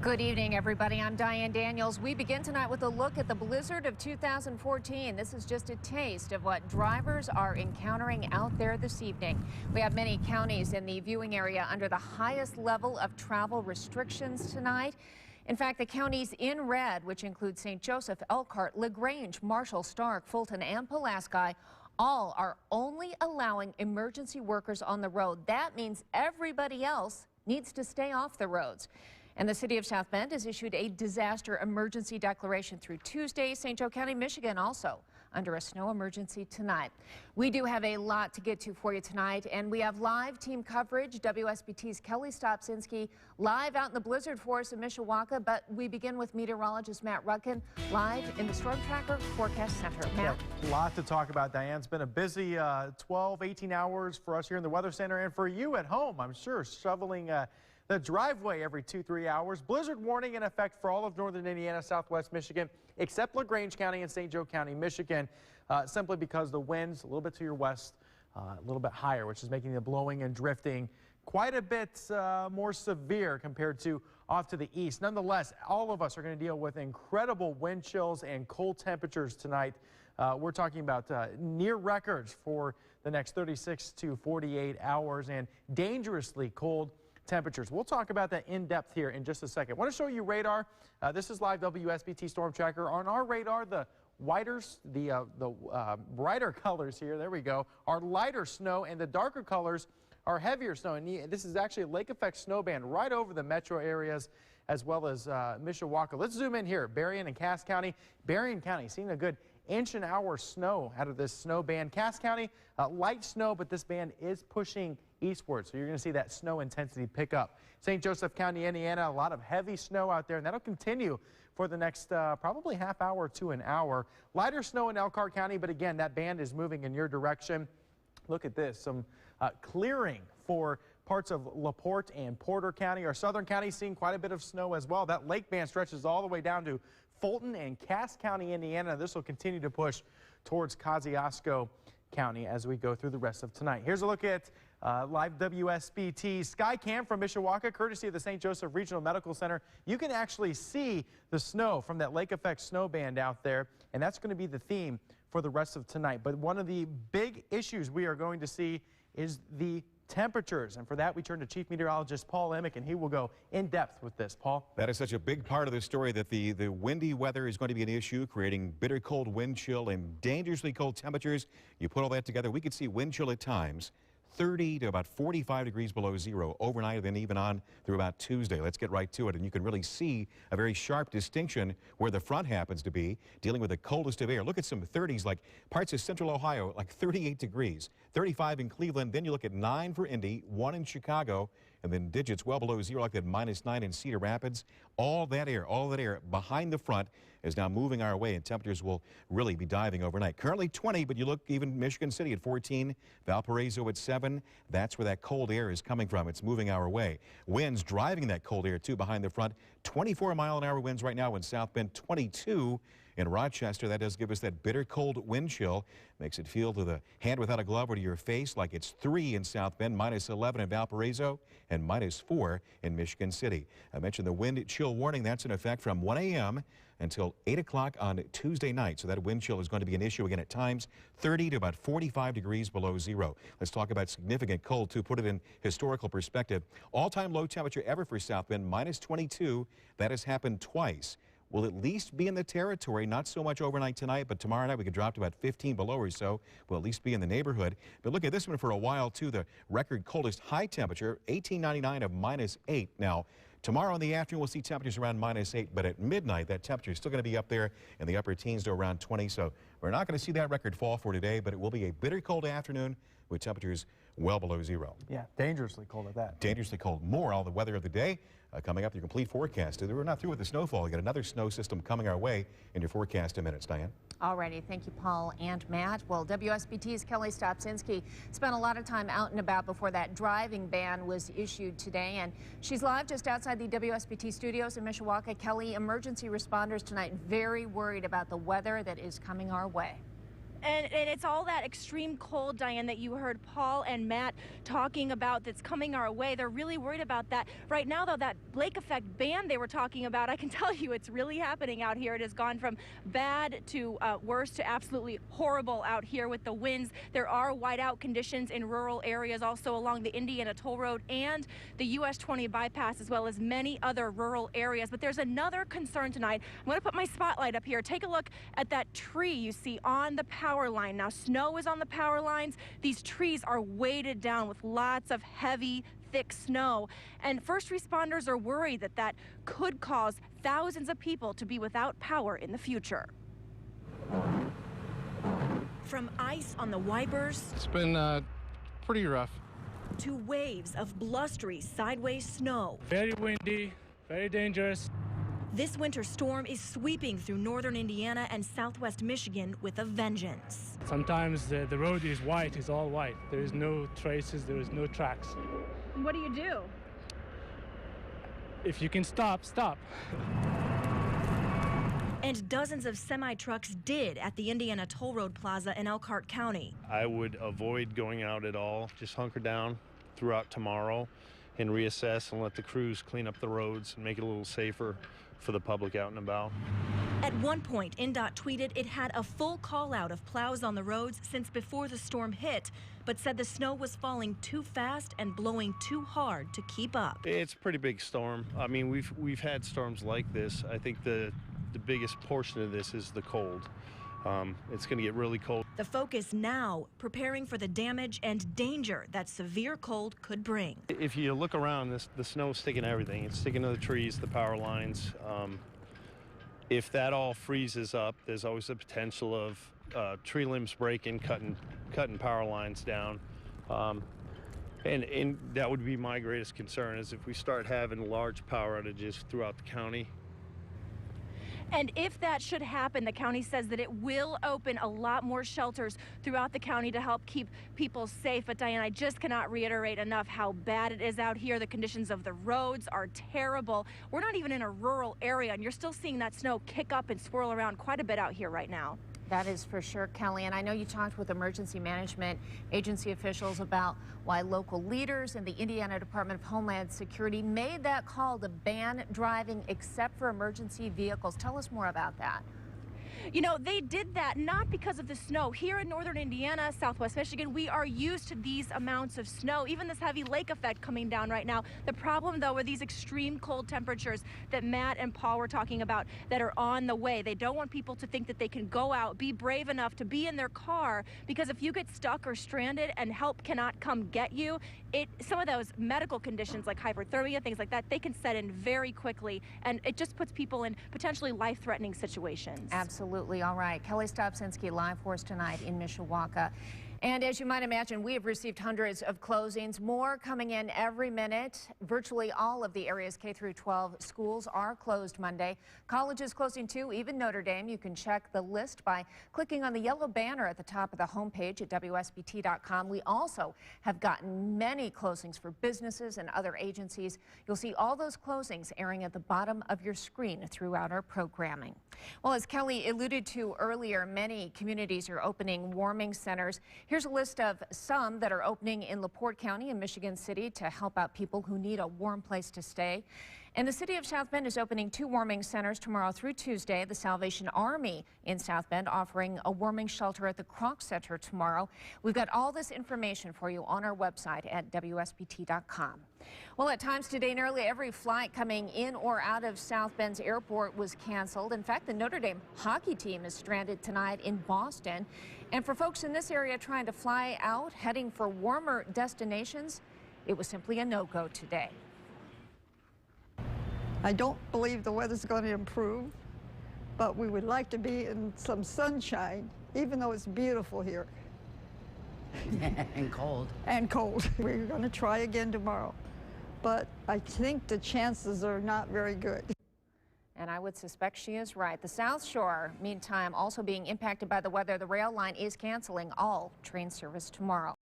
Good evening, everybody. I'm Diane Daniels. We begin tonight with a look at the blizzard of 2014. This is just a taste of what drivers are encountering out there this evening. We have many counties in the viewing area under the highest level of travel restrictions tonight. In fact, the counties in red, which include St. Joseph, Elkhart, LaGrange, Marshall, Stark, Fulton, and Pulaski, all are only allowing emergency workers on the road. That means everybody else needs to stay off the roads. And the city of South Bend has issued a disaster emergency declaration through Tuesday. St. Joe County, Michigan, also under a snow emergency tonight. We do have a lot to get to for you tonight, and we have live team coverage. WSBT's Kelly Stopczynski live out in the blizzard forest in Mishawaka, but we begin with meteorologist Matt Rudkin live in the Storm Tracker Forecast Center. Matt? Yeah, a lot to talk about, Diane. It's been a busy 12, 18 hours for us here in the Weather Center, and for you at home, I'm sure, shoveling the driveway every 2-3 hours. Blizzard warning in effect for all of northern Indiana, southwest Michigan, except LaGrange County and St. Joe County, Michigan, simply because the winds a little bit to your west, a little bit higher, which is making the blowing and drifting quite a bit more severe compared to off to the east. Nonetheless, all of us are going to deal with incredible wind chills and cold temperatures tonight. We're talking about near records for the next 36 to 48 hours and dangerously cold temperatures. We'll talk about that in depth here in just a second. I want to show you radar. This is live WSBT Storm Tracker. On our radar, the brighter colors here, there we go, are lighter snow, and the darker colors are heavier snow. And this is actually a lake effect snow band right over the metro areas as well as Mishawaka. Let's zoom in here. Berrien and Cass County. Berrien County seeing a good inch an hour snow out of this snow band. Cass County, light snow, but this band is pushing eastward, so you're going to see that snow intensity pick up. St. Joseph County, Indiana, a lot of heavy snow out there, and that'll continue for the next probably half hour to an hour. Lighter snow in Elkhart County, but again, that band is moving in your direction. Look at this, some clearing for parts of LaPorte and Porter County. Our southern county seeing quite a bit of snow as well. That lake band stretches all the way down to Fulton and Cass County, Indiana. This will continue to push towards Kosciuszko County as we go through the rest of tonight. Here's a look at live WSBT Skycam from Mishawaka, courtesy of the St. Joseph Regional Medical Center. You can actually see the snow from that lake effect snow band out there, and that's going to be the theme for the rest of tonight. But one of the big issues we are going to see is the temperatures, and for that we turn to Chief Meteorologist Paul Emick, and he will go in depth with this. Paul? That is such a big part of the story, that the windy weather is going to be an issue, creating bitter cold wind chill and dangerously cold temperatures. You put all that together, we could see wind chill at times 30 to about 45 degrees below zero overnight, and then even on through about Tuesday. Let's get right to it, and you can really see a very sharp distinction where the front happens to be, dealing with the coldest of air. Look at some 30s, like parts of central Ohio, like 38 degrees, 35 in Cleveland. Then you look at 9 for Indy, 1 in Chicago, and then digits well below zero, like that -9 in Cedar Rapids. All that air behind the front is now moving our way, and temperatures will really be diving overnight. Currently 20, but you look even Michigan City at 14, Valparaiso at 7. That's where that cold air is coming from. It's moving our way. Winds driving that cold air, too, behind the front. 24-mile-an-hour winds right now in South Bend, 22 in Rochester. That does give us that bitter cold wind chill. Makes it feel to the hand without a glove or to your face like it's 3 in South Bend, -11 in Valparaiso, and -4 in Michigan City. I mentioned the wind chill warning. That's in effect from 1 a.m. until 8 o'clock on Tuesday night. So that wind chill is going to be an issue again at times, 30 to about 45 degrees below zero. Let's talk about significant cold to put it in historical perspective. All-time low temperature ever for South Bend, -22. That has happened twice. Will at least be in the territory, not so much overnight tonight, but tomorrow night we could drop to about 15 below or so. We'll at least be in the neighborhood. But look at this one for a while, too. The record coldest high temperature, 1899 of -8. Now, tomorrow in the afternoon, we'll see temperatures around -8, but at midnight, that temperature is still going to be up there in the upper teens to around 20. So we're not going to see that record fall for today, but it will be a bitter cold afternoon with temperatures well below zero. Yeah, dangerously cold at that. Dangerously cold. More all the weather of the day coming up, your complete forecast. We're not through with the snowfall. You got another snow system coming our way in your forecast in minutes. Diane? Alrighty, thank you, Paul and Matt. Well, WSBT's Kelly Stopczynski spent a lot of time out and about before that driving ban was issued today, and she's live just outside the WSBT studios in Mishawaka. Kelly, emergency responders tonight very worried about the weather that is coming our way. And it's all that extreme cold, Diane, that you heard Paul and Matt talking about that's coming our way. They're really worried about that. Right now, though, that lake effect ban they were talking about, I can tell you it's really happening out here. It has gone from bad to worse to absolutely horrible out here with the winds. There are whiteout conditions in rural areas, also along the Indiana Toll Road and the US 20 bypass, as well as many other rural areas. But there's another concern tonight. I'm going to put my spotlight up here. Take a look at that tree you see on the power line. Now, snow is on the power lines. These trees are weighted down with lots of heavy, thick snow. And first responders are worried that that could cause thousands of people to be without power in the future. From ice on the wipers, it's been pretty rough. To waves of blustery sideways snow. Very windy, very dangerous. This winter storm is sweeping through northern Indiana and southwest Michigan with a vengeance. Sometimes the road is white, it's all white. There is no traces, there is no tracks. What do you do? If you can stop, stop. And dozens of semi-trucks did at the Indiana Toll Road Plaza in Elkhart County. I would avoid going out at all. Just hunker down throughout tomorrow and reassess and let the crews clean up the roads and make it a little safer for the public out and about. At one point, INDOT tweeted it had a full call out of plows on the roads since before the storm hit, but said the snow was falling too fast and blowing too hard to keep up. It's a pretty big storm. I mean, we've had storms like this. I think the biggest portion of this is the cold. It's going to get really cold. The focus now, preparing for the damage and danger that severe cold could bring. If you look around, the snow's sticking to everything. It's sticking to the trees, the power lines. If that all freezes up, there's always the potential of tree limbs breaking, cutting power lines down. And that would be my greatest concern, is if we start having large power outages throughout the county. And if that should happen, the county says that it will open a lot more shelters throughout the county to help keep people safe. But Diane, I just cannot reiterate enough how bad it is out here. The conditions of the roads are terrible. We're not even in a rural area, and you're still seeing that snow kick up and swirl around quite a bit out here right now. That is for sure, Kelly. And I know you talked with emergency management agency officials about why local leaders and the Indiana Department of Homeland Security made that call to ban driving except for emergency vehicles. Tell us more about that. You know, they did that not because of the snow. Here in northern Indiana, southwest Michigan, we are used to these amounts of snow, even this heavy lake effect coming down right now. The problem, though, are these extreme cold temperatures that Matt and Paul were talking about that are on the way. They don't want people to think that they can go out, be brave enough to be in their car, because if you get stuck or stranded and help cannot come get you, some of those medical conditions like hyperthermia, things like that, they can set in very quickly, and it just puts people in potentially life-threatening situations. Absolutely. All right. Kelly Stopsinski live for us tonight in Mishawaka. And as you might imagine, we have received hundreds of closings, more coming in every minute. Virtually all of the area's K through 12 schools are closed Monday. Colleges closing too, even Notre Dame. You can check the list by clicking on the yellow banner at the top of the homepage at WSBT.com. We also have gotten many closings for businesses and other agencies. You'll see all those closings airing at the bottom of your screen throughout our programming. Well, as Kelly alluded to earlier, many communities are opening warming centers. Here's a list of some that are opening in LaPorte County and Michigan City to help out people who need a warm place to stay. And the city of South Bend is opening 2 warming centers tomorrow through Tuesday. The Salvation Army in South Bend offering a warming shelter at the Kroc Center tomorrow. We've got all this information for you on our website at WSBT.com. Well, at times today, nearly every flight coming in or out of South Bend's airport was canceled. In fact, the Notre Dame hockey team is stranded tonight in Boston. And for folks in this area trying to fly out, heading for warmer destinations, it was simply a no-go today. I don't believe the weather's going to improve, but we would like to be in some sunshine, even though it's beautiful here. And cold. And cold. We're going to try again tomorrow, but I think the chances are not very good. And I would suspect she is right. The South Shore, meantime, also being impacted by the weather. The rail line is canceling all train service tomorrow.